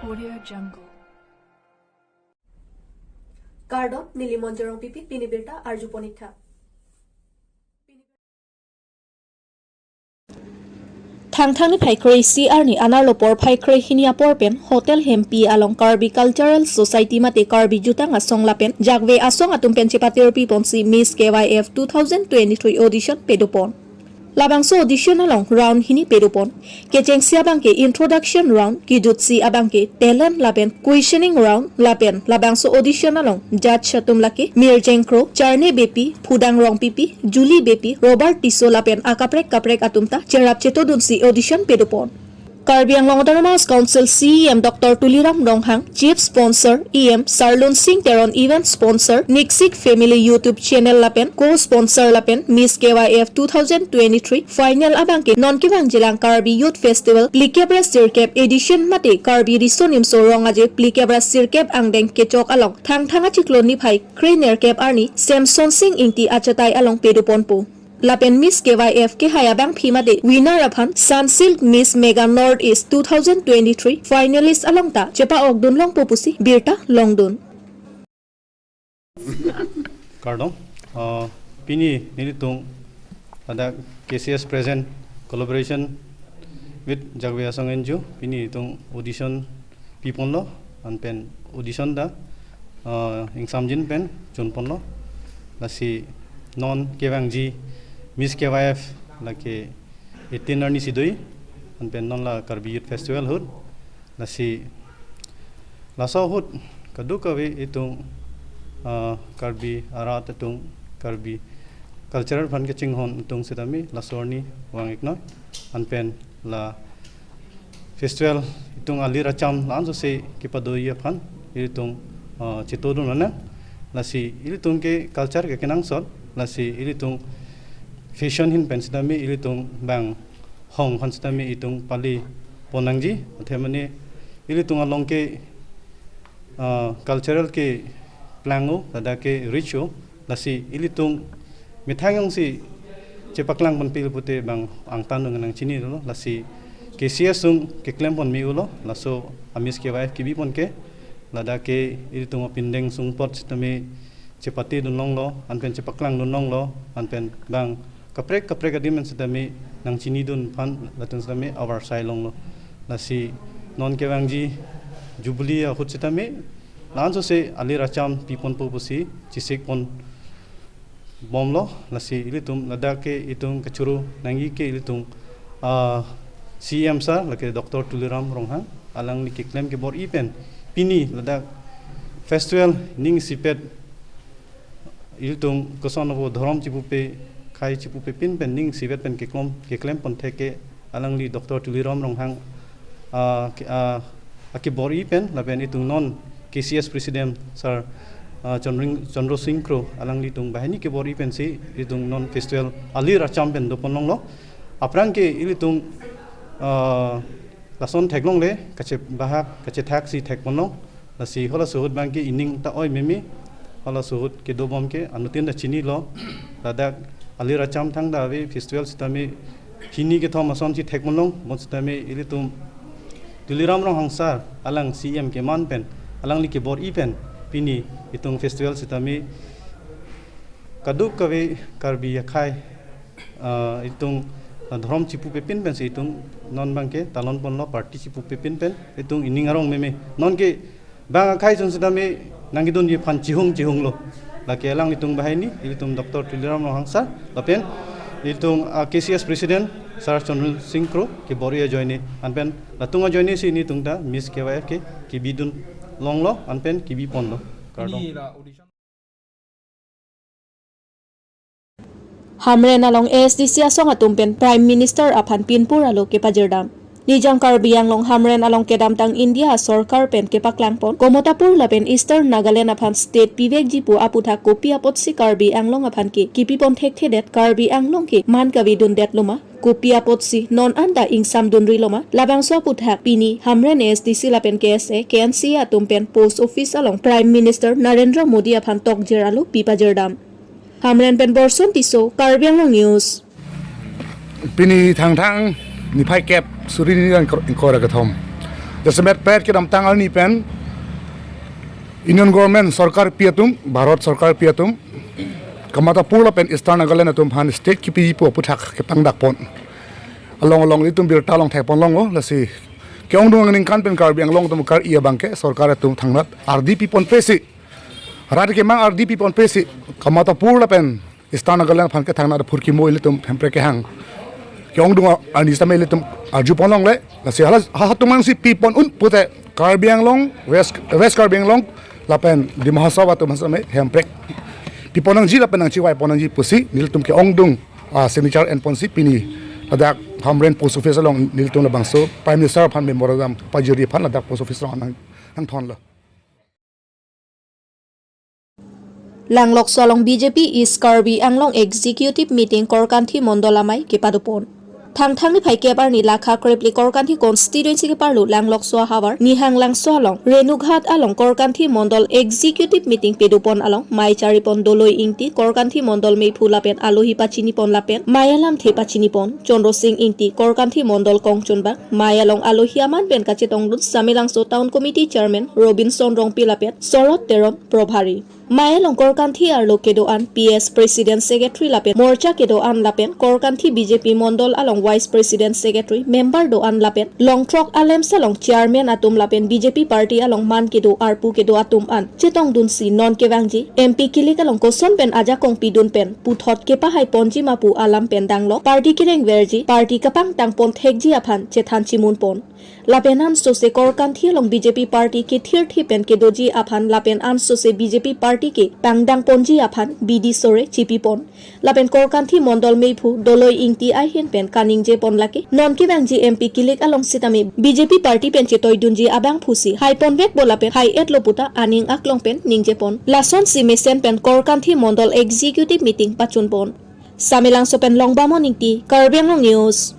Audio Jungle. Gardo Nilimonjerong Pipi Pinibirta Arju Ponitha. Thangthangni phaikre CR ni analopor phaikre hinia porpen hotel hempi along Karbi Cultural Society mate Karbi jutang asong lapen jagwe asong atumpen chipatir pi ponsi Miss KYF 2023 audition pedopon labangso audition along round hini pedopon kecheng siabang ke introduction round kijutsi abang ke talent lapen questioning round lapen labangso audition along judge chatum lake mirjengkro charne bepi phudang rong pipi Julie bepi Robert Tiso lapen akaprek kaprek atumta cherap chetodunsi audition pedopon Karbi Anglong Autonomous Council CEM Dr. Tuliram Ronghang, Chief Sponsor EM Sarlun Singh Teron Event Sponsor Niksik Family YouTube Channel Lapen Co-Sponsor Lapen Miss KYF 2023 Final Abangke Non-Kibang Jilang Karbi Youth Festival Plikebra Sirkep Edition Mate Karbi Risonim Sorong Aje Plikebra Sirkep Angdeng Kechok Along Thang Chiklon Niphai Krainer Kep Arni Samson Singh Ingti Achatai Along Pedoponpo Lapen Miss KYF ke hayabang phimade winner aphan Sunsilk Miss Mega Northeast 2023 finalist alongta chepa ogdun long popusi birta longdun Kardong pini nilitung ada KCS present collaboration with Jagwe Asong NGO pini tung audition pipon lo anpen audition da ingsamjin pen chunpon lo lasi non kewang ji Miss KYF laki itinerary sidoi anpen non la Karbi Youth Festival hud lasi laso hud kadu kawe itung Karbi arat itung Karbi cultural fund ke chinghon itung sidami lasorni wangik no anpen la festival itung ali racham lanso se kipadoi fan itung chitodun na lasi ilitung ke culture ke kenang sot lasi ilitung fashion hin pensidami ilitung bang hong hansidami itung pali ponangji athemani ilitung along ke cultural ke plango tada ke ritual lasi ilitung mithangong si chepaklang panpil pute bang angtan nang chini lo lasi KCS sung ke klempon mi ulo laso amis ke wife kibi pon ke lada ke ilitung pindeng sung pot sistami cepati dunong lo anpen cepaklang dunong lo anpen bang kaprek adimen sedami nang chini dun pan latun sedami our sailong lo lasi non kewangji jubilee hut sedami lanso se ali racham pipon popusi chisik pon bom lo lasi ilitum lada ke itung kachuru nangi ke ilitung CM sa lake Dr. Tuliram Ronghang alang ni kiklem ke bor ipen pini lada festival ning sipet ilitung kosonovo dhorom chipupe khai chipupe pin pen ning sipet pen keklem pon theke alang li Dr. Tuliram Ronghang aki bor ipen laben itung non KCS president sir Chandro Singh Kro alang li tung bahani ke bor ipen si itung non festival ali racham pen doponong lo aprang ke ilitung lason theklong le kache bahak kache thak si thekponong lasi hola suhud bangke ining ta oi memi hola suhud ke dobom ke anutin da chini lo ladak ali racham thang da we festival sitami hini ke thom ason chi thekmonong mon sitami ilitum Tuliram Rong Hangsar alang CM ke man pen alang li ke bor i pen pini itung festival sitami kaduk kawe Karbi yakhai itung dhrom chipu pepin pen se itung non bangke talon pon lo party chipu pepin pen itung ining arong meme non ke bang khai jun sidami nangidun ye phan chihung lo la ke lang itung bahani itung Dr. Tuliram Hangsar lapen itung KCS president Sir Chandro Singh Kro ke boria joine anpen latunga joine si ni tungta Miss KYF ke kibidun long lo anpen kibi pon lo kardong Hamren along ASDC asong atumpen Prime Minister aphan pinpur alo ke pajirdam Nijang Karbi Anglong Hamren along kedam tang India Sorkar pen ke paklangpon Komotapur lapen Eastern Nagaland aphan state Pivek jipu aputha kopi apotsi Karbi Anglong aphan ke kipipon thek thedet Karbi Anglong ke man kavi dun det loma kopi apotsi non anda ingsam dun riloma labangso aputha pini Hamren ASDC lapen KSA KNC atumpen post office along Prime Minister Narendra Modi aphan tok jeralu pipajirdam Hamren pen borson tiso Karbi Anglong News Pini thang ni phai kep surini kan kora ka thom Desemet pet ke dam tangal ni pen Indian government sarkar piatum Bharat sarkar piatum kamata purla pen Eastern Nagaland atum han state ki pi po puthak ke pangdak pon along ni tum birta long thai pon long lo lasi keong dung ning kan pen kar biang long tum kar ia bangke sarkar atum thangnat RDP pon pesi rat ke mang RDP pon pesi kamata purla pen Eastern Nagaland phan ke thangna phurki moi le tum thempre ke hang keong dung ani samai le tum arju pon long le lasi ha tumang si pi pon un pute kar biang long west kar biang long lapen di mahasabah tu masame hemprek piponang ji lapen ang chiwai ponang ji pusi nil tum ke ongdung signature and ponsi pini ladak hamren post office long nil tum labang so prime minister phan memorandum pajuri phan ladak post office long nang thon la Langlok solong BJP is Karbi Anglong executive meeting korkanthi mondolamai ke padupon thang ni phai kebar ni lakha krepli korkanthi constituency ke parlu langlok so hawar ni hanglang so along renughat along korkanthi mondol executive meeting pedupon along mai charipon doloi ingti korkanthi mondol mei phulapen alohi pachini pon lapen mayalam the pachini pon chondro singh ingti korkanthi mondol kongchunba mayalong alohi aman pen kachetong lut samilang so town committee chairman Robinson Rongpi lapet sorot teron probhari Mayalong korkanthi ar lokedo an PS President Secretary lapen morcha kedo an lapen korkanthi BJP mondol along Vice President Secretary member do an lapen longtrok alem salong chairman atum lapen BJP party along man kedo arpu kedo atum an chetong dun si non kewangji MP kilik along koson pen aja kong pidun pen puthot ke pahai ponji mapu alam pen danglo party kireng verji party kapang tang pon thekji aphan chethan chimun pon lapen an so se korkanthi along BJP party ke thir thi pen kedoji aphan lapen an so se BJP party ke pangdang ponji aphan BD sore chipi pon lapen korkanthi mondol meipu doloi ingti ai hen pen kaning je pon lake non ki bangji MP kilik along sitami BJP party pen chetoi dunji abang phusi hai pon vek bola pen hai et loputa aning aklong pen ningje pon lason si mesen pen korkanthi mondol executive meeting pachun pon samilang so pen longbamo ningti Karbiang News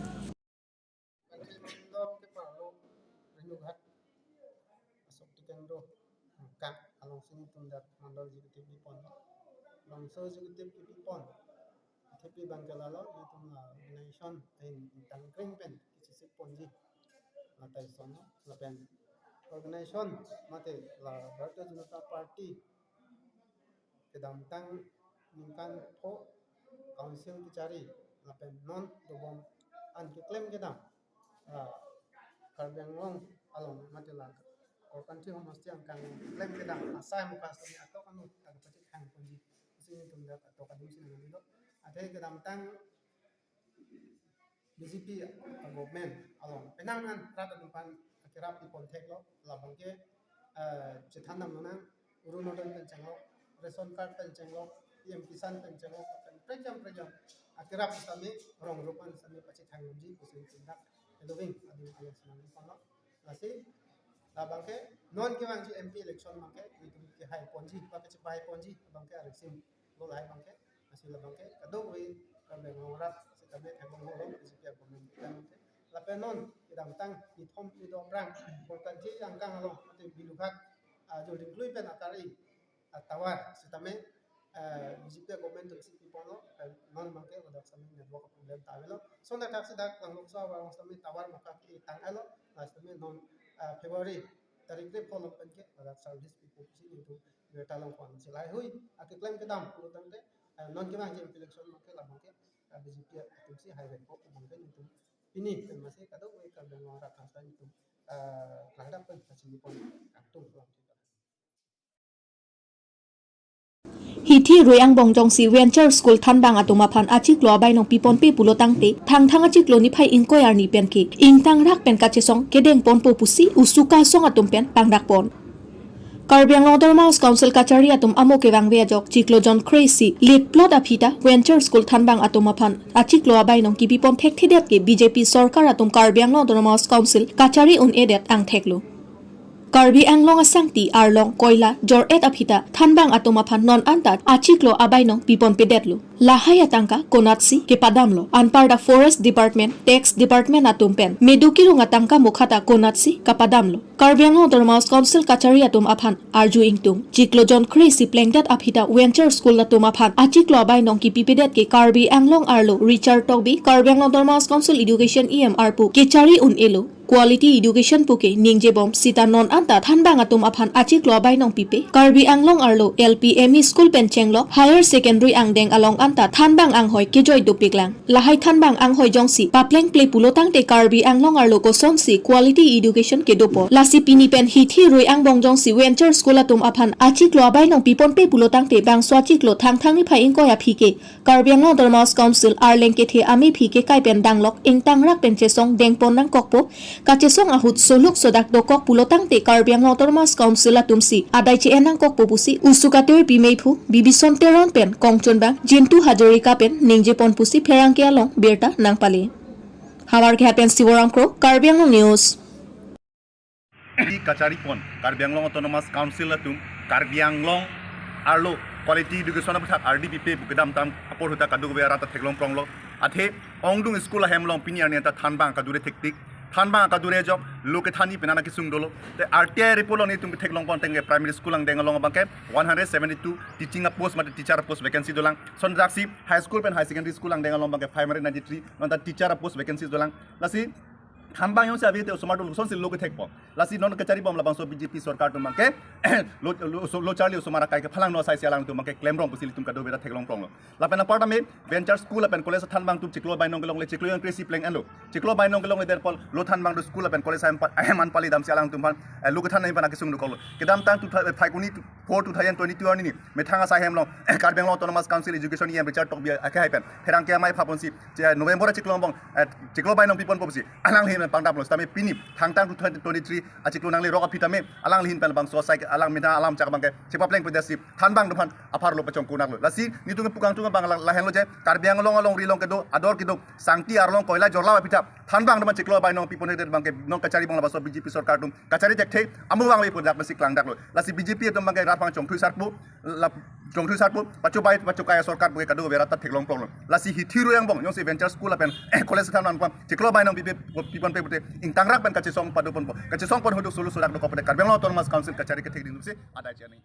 Bangsa executive pipon tapi bangkalalo itu nation in tangkring pen kisip ponji mata sono lapen organization mate la Bharatiya Janata Party kedam tang ningkan po council kicari lapen non dobong an claim kedam Karbiang long along mate la korkanthi homasti angkang claim kedam asai muka sini atau kanu tagpati hang ponji sini tundak atau kadung sini ngambil ada yang kedam tang BJP government along penangan rata tempat akhirap di kontek lo labang ke cethanam nona urunodon pencenglo reson card pencenglo PM Kisan pencenglo prejam akhirap kami orang rupan kami pasti tanggung kusin tindak edoing adu ayo senang kono nasi labang ke non kewang MP election mangke itu ke hai ponji pakai cepai ponji bangke aresim lo lai bangke nasi labang ke kado we kabe ngorat setabe thangong lo setiap pemerintah lapenon idam tang ithom idom rang korkanthi angkang alo ate bilukat jo diklui pen atari tawar setame BJP government to city pono non mangke odak sami network problem tawelo sonda tak sedak langlok sa warong sami tawar maka ki tangalo nastame non February tarik de polong penke odak service people sini itu talong kon silai hui ate claim kedam urutan de non kemang je election mangke la mangke BJP atumsi highway ko mangke itu ini masih kado we ka dengan rata itu terhadap fasilitas pon aktum Hithi Royang Bongjong si Venture School Thanbang atuma phan achik lo bai nong pipon pe pulo tangte thang achik lo ni phai ingko yar ni pen ki ingtang rak pen ka chesong kedeng pon po pusi usuka song atum pen pangdak pon Karbiang Mouse Council Kachari atum amo ke wangwe jok chiklo John Crazy lead plot apita Venture School Thanbang atuma phan achik lo bai nong ki pipon thek thidet ke BJP sarkar atum Karbiang Mouse Council Kachari un edet ang theklo Karbi Anglong asangti arlong koila jor et apita thanbang atoma phan non antat achiklo abaino pipon pedetlo lahaya tangka konatsi ke padamlo anparda forest department tax department atumpen medukirunga tangka mukhata konatsi kapadamlo Karbi Anglong Mouse Council Kachari atum aphan arju ingtung chiklo John Crazy plengdat apita Venture School atum aphan achiklo abaino ki pipedet ke Karbi Anglong arlo Richard Togbi Karbi Anglong Mouse Council Education EM arpu kechari un elo quality education puke ningje bom sita non anta thanbang atum aphan achik lo bai nong pipe Karbi Anglong arlo LPME school penchenglo higher secondary angdeng along anta thanbang ang hoi kejoi dupiklang lahai thanbang ang hoi jongsi papleng play pulotang te Karbi Anglong arlo ko sonsi quality education ke dopo lasi pini pen hithi roi ang bong jongsi venture school atum aphan achik lo bai nong pipon pe pulotang te bang swachik lo thang ni phai ingko ya phike Karbi Anglong Autonomous Council arleng ke the ami phike kai pen danglok ing tangrak pen chesong dengpon nang kokpo kachesong ahut soluk sodak dokok pulotang te Karbi Anglong Autonomous Council atumsi adai che enang kokpo pusi usukater pimeipu bibison teron pen kongchon bang jintu hajorika pen ningje pon pusi pherang ke along berta nang pali hawar ke happen siworam kro Karbi Anglong news di kachari pon Karbi Anglong Autonomous Council atum Karbi Anglong arlo quality education apthak RDPP bukdam tam apor huta kadu be rata theklong pronglo athe ongdung school hemlong pini arni ta thanbang kadure thektik thanbang kadure job loke thani penana kisung dolo te RTI repolo ni tum theklong pon tenge primary school ang dengalong bangke 172 teaching a post mat teacher post vacancy dolang sondaksi high school pen high secondary school ang dengalong bangke 593 nonta teacher post vacancy dolang lasi thanbang yong sabi te somato son sil loke thekpo lasi non kachari bom labang so BJP sarkar tum bangke lo charli somara kai ke phalang no sai sialang tum bangke claim rong pusil tum kado beta theklong prong lapena parta me venture school apen college thanbang tum chiklo bai nong gelong le chiklo yang kresi pleng endo chiklo bai nong gelong le der pol lo thanbang do school apen college man pali dam sialang tum ban loke than nai bana kisung do kol kedam tang tu phaikuni 4 2022 ani ni methanga sa hemlong Karbi Anglong Autonomous Council education yam richard tok bia akai pen pherang ke mai phaponsi november chiklo bong chiklo bai nong pipon popsi alang hin pangdap lo stame pini thangtang 2023 achiklo nang le roka pitame alang hin pen bang so sai alang mina alam chak bangke chepa pleng pedasi thanbang dupan apar lo pachong kunak lo lasi ni tu pukang tu bang la hen lo je Karbi Anglong along rilong ke do ador ke do sangti arlong koila jorla pita thanbang dupan chiklo bai nong pipon der bangke nong kachari bang la so BJP sarkar tum kachari jekte amu bang le podak masi klang dak lo lasi BJP tum bangke rapang chong thui sarpu la chong thui sarpu pachu bai pachu kaya sarkar buke kadu berata theklong prong lasi hi thiru yang bong yong se venture school apen college thanan pam chiklo bai nong pipon pe pute ing tangrak pen kachesong padu pon kachesong pon hodok solo sodak do kopade Karbi Anglong Autonomous Council kachari ke thekding se adai chani